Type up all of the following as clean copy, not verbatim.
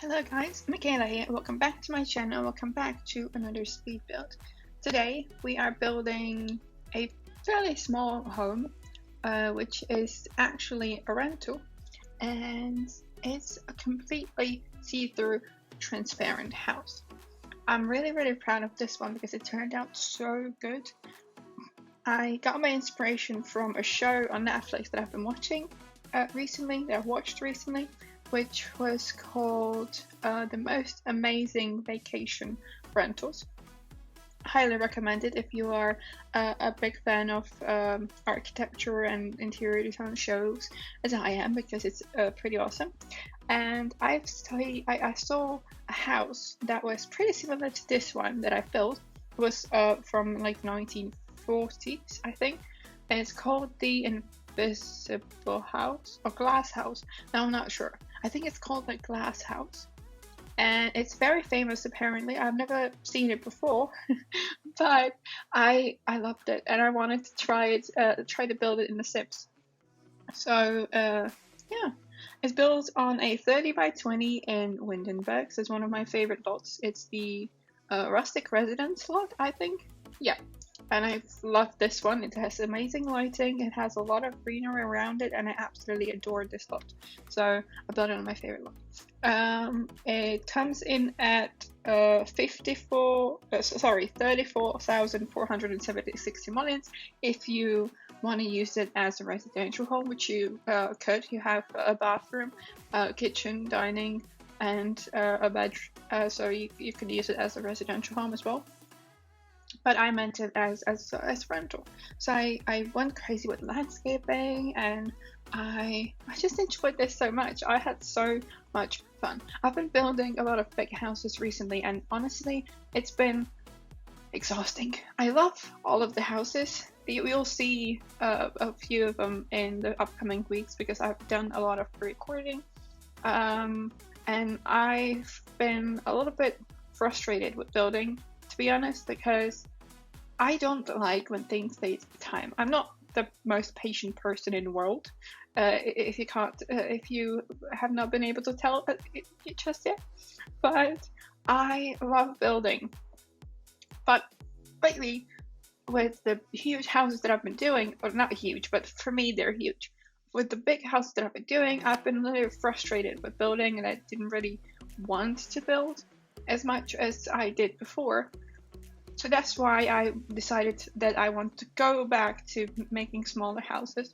Hello guys, Michaela here. Welcome back to my channel. Welcome back to another speed build. Today we are building a fairly small home, which is actually a rental, and it's a completely see-through transparent house. I'm really proud of this one because it turned out so good. I got my inspiration from a show on Netflix that I've been watching recently, which was called The Most Amazing Vacation Rentals. Highly recommend it if you are a big fan of architecture and interior design shows, as I am, because it's pretty awesome. And I saw a house that was pretty similar to this one that I built. It was from like 1940s, I think, and it's called the Invisible House or Glass House. No, I'm not sure. I think it's called the Glass House, and it's very famous apparently. I've never seen it before, but I loved it, and I wanted to try to build it in The Sims. So yeah, it's built on a 30 by 20 in Windenburg. So it's one of my favorite lots. It's the rustic residence lot, I think. Yeah. And I love this one. It has amazing lighting, it has a lot of greenery around it, and I absolutely adore this lot. So I built it on my favorite lot. It comes in at 34,476 simoleons if you want to use it as a residential home, which you could. You have a bathroom, kitchen, dining, and a bedroom, so you could use it as a residential home as well. But I meant it as rental. So I went crazy with landscaping, and I just enjoyed this so much. I had so much fun. I've been building a lot of big houses recently, and honestly, it's been exhausting. I love all of the houses. We'll see a few of them in the upcoming weeks because I've done a lot of recording. And I've been a little bit frustrated with building, to be honest, because I don't like when things take time. I'm not the most patient person in the world. If you have not been able to tell it just yet, but I love building. But lately, with the huge houses that I've been doing, or not huge, but for me they're huge. With the big houses that I've been doing, I've been a little frustrated with building, and I didn't really want to build as much as I did before. So that's why I decided that I want to go back to making smaller houses.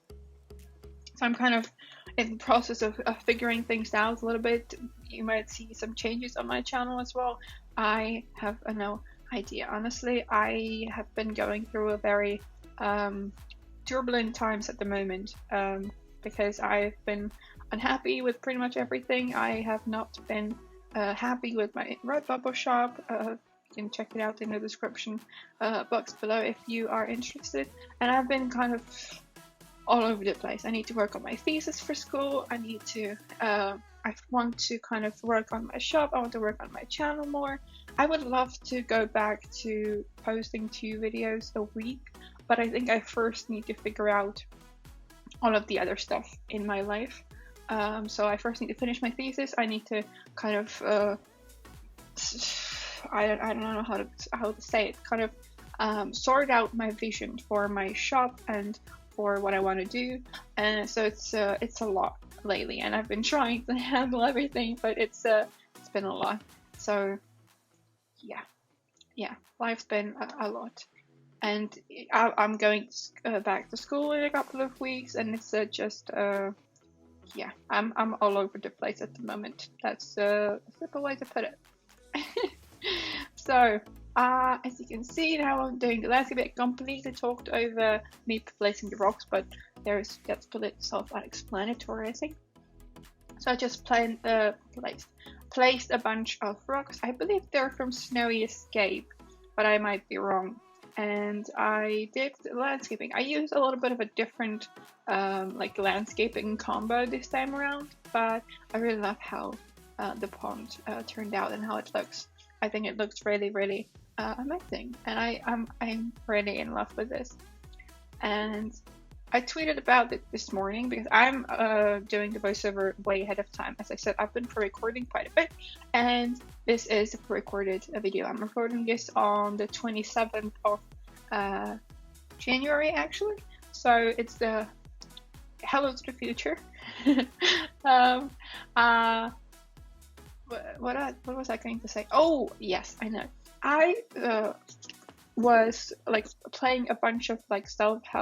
So I'm kind of in the process of figuring things out a little bit. You might see some changes on my channel as well. I have no idea. Honestly, I have been going through a very turbulent times at the moment because I've been unhappy with pretty much everything. I have not been happy with my Redbubble shop. You can check it out in the description box below if you are interested. And I've been kind of all over the place. I need to work on my thesis for school. I want to kind of work on my shop. I want to work on my channel more. I would love to go back to posting 2 videos a week, but I think I first need to figure out all of the other stuff in my life. So I first need to finish my thesis. I need to kind of I don't know how to say it, kind of sort out my vision for my shop and for what I want to do. And so it's a lot lately, and I've been trying to handle everything, but it's been a lot. So yeah, life's been a lot, and I'm going back to school in a couple of weeks, and it's I'm all over the place at the moment. That's a simple way to put it. So, as you can see now, I'm doing the landscape. I completely talked over me placing the rocks, but that's self-explanatory, I think. So I just placed a bunch of rocks. I believe they're from Snowy Escape, but I might be wrong. And I did landscaping. I used a little bit of a different landscaping combo this time around, but I really love how the pond turned out and how it looks. I think it looks really amazing, and I'm really in love with this. And I tweeted about it this morning because I'm doing the voiceover way ahead of time. As I said, I've been pre-recording quite a bit, and this is a pre-recorded video. I'm recording this on the 27th of January, actually. So it's the hello to the future. What was I going to say? Oh, yes, I know. I was like playing a bunch of like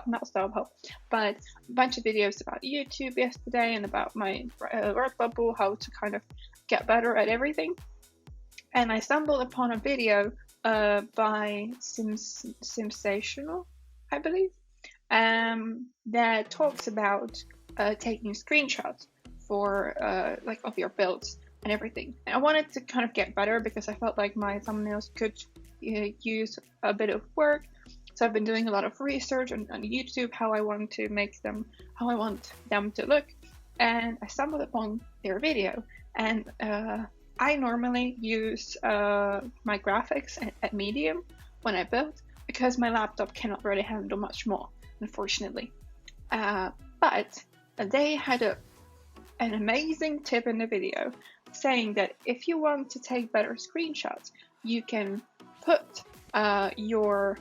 not self-help, but a bunch of videos about YouTube yesterday and about my work bubble, how to kind of get better at everything. And I stumbled upon a video by Simsational, I believe, that talks about taking screenshots for like of your builds and everything. And I wanted to kind of get better because I felt like my thumbnails could use a bit of work. So I've been doing a lot of research on YouTube, how I want to make them, how I want them to look. And I stumbled upon their video, and I normally use my graphics at medium when I build because my laptop cannot really handle much more, unfortunately. But they had an amazing tip in the video saying that if you want to take better screenshots, you can put your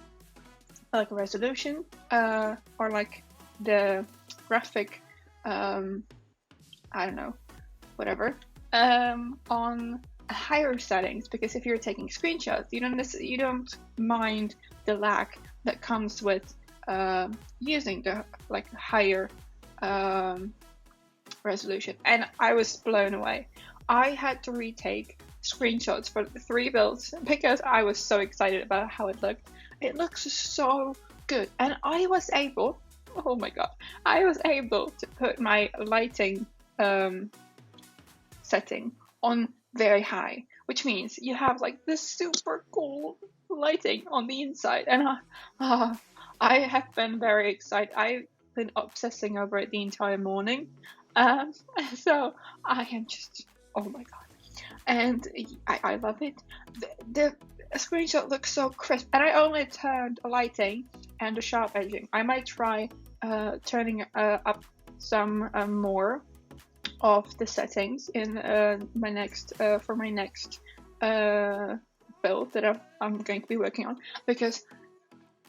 like resolution or like the graphic I don't know, whatever, on higher settings, because if you're taking screenshots, you don't mind the lag that comes with using the like higher resolution. And I was blown away. I had to retake screenshots for the 3 builds because I was so excited about how it looked. It looks so good, and I was able, oh my god, I was able to put my lighting setting on very high, which means you have like this super cool lighting on the inside, and I have been very excited. I've been obsessing over it the entire morning, so I am just, oh my god, and I love it. The screenshot looks so crisp, and I only turned the lighting and the sharp edging. I might try turning up some more of the settings in my next build that I'm going to be working on, because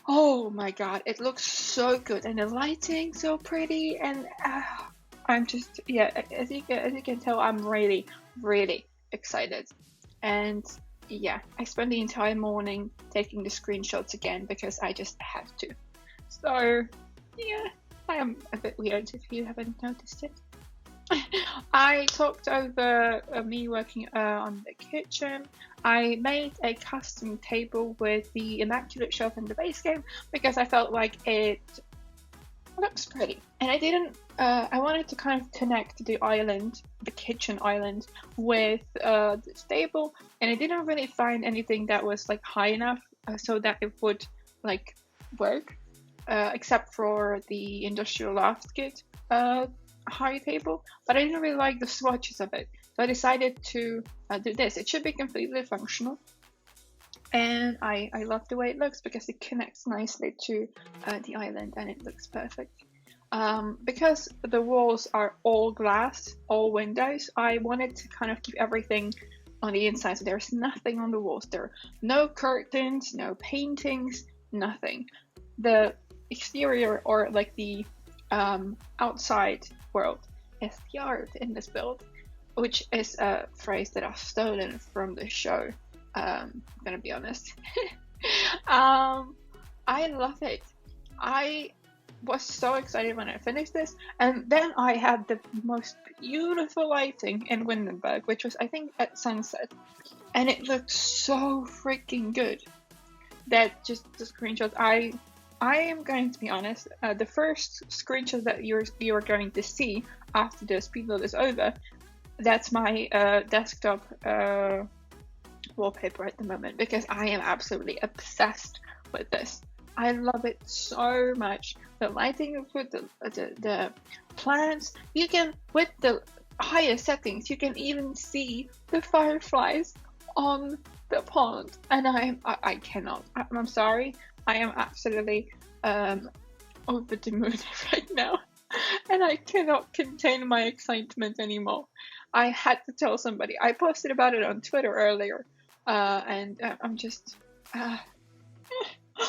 oh my god, it looks so good, and the lighting so pretty, and I'm just, yeah, as you can tell, I'm really excited. And yeah, I spent the entire morning taking the screenshots again because I just have to. So yeah, I am a bit weird if you haven't noticed it. I talked over me working on the kitchen. I made a custom table with the immaculate shelf in the base game because I felt like it looks pretty, and I didn't. I wanted to kind of connect the island, the kitchen island, with this table, and I didn't really find anything that was like high enough so that it would like work, except for the industrial loft kit high table, but I didn't really like the swatches of it, so I decided to do this. It should be completely functional, and I love the way it looks because it connects nicely to the island, and it looks perfect. Because the walls are all glass, all windows, I wanted to kind of keep everything on the inside, so there's nothing on the walls. There are no curtains, no paintings, nothing. The exterior, or like the outside world, is the art in this build, which is a phrase that I've stolen from the show. I'm gonna be honest. I love it. I was so excited when I finished this, and then I had the most beautiful lighting in Windenburg, which was I think at sunset, and it looked so freaking good that just the screenshots, I am going to be honest, the first screenshot that you're going to see after the speed load is over, that's my desktop wallpaper at the moment, because I am absolutely obsessed with this. I love it so much. The lighting with the plants, you can, with the higher settings, you can even see the fireflies on the pond, and I cannot. I'm sorry. I am absolutely over the moon right now, and I cannot contain my excitement anymore. I had to tell somebody. I posted about it on Twitter earlier, and I'm just.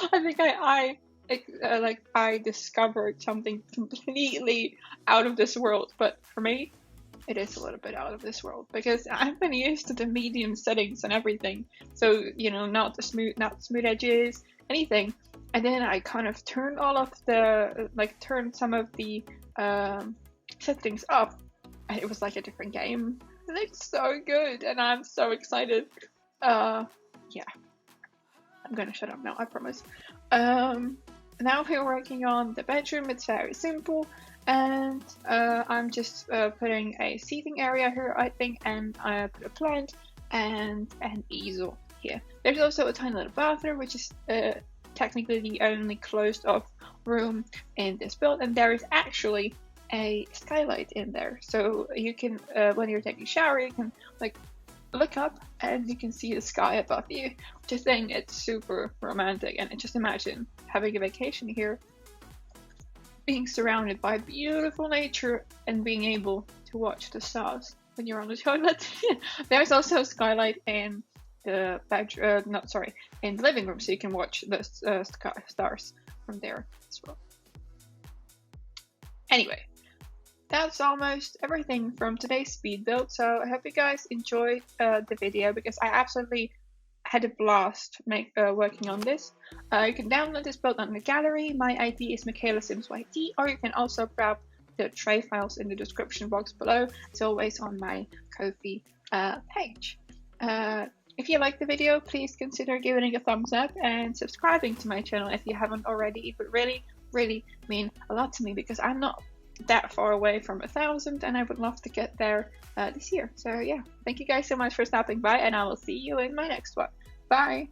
I think I discovered something completely out of this world, but for me, it is a little bit out of this world because I've been used to the medium settings and everything. So, you know, not smooth edges, anything. And then I kind of turned all of the, turned some of the settings up, and it was like a different game. It looks so good, and I'm so excited. Yeah. I'm gonna shut up now, I promise. Now we're working on the bedroom. It's very simple, and I'm just putting a seating area here, I think, and I put a plant and an easel here. There's also a tiny little bathroom, which is technically the only closed off room in this build, and there is actually a skylight in there, so you can when you're taking a shower, you can look up and you can see the sky above you, which I think it's super romantic. And just imagine having a vacation here, being surrounded by beautiful nature and being able to watch the stars when you're on the toilet. There's also a skylight in the bedroom, in the living room, so you can watch the stars from there as well. Anyway, that's almost everything from today's speed build, so I hope you guys enjoyed the video, because I absolutely had a blast working on this. You can download this build on the gallery. My ID is michaelasimsyt, or you can also grab the tray files in the description box below. It's always on my Ko-fi page. If you liked the video, please consider giving it a thumbs up and subscribing to my channel if you haven't already. It would really, really mean a lot to me, because I'm not that far away from 1,000, and I would love to get there this year. So yeah, thank you guys so much for stopping by, and I will see you in my next one. Bye!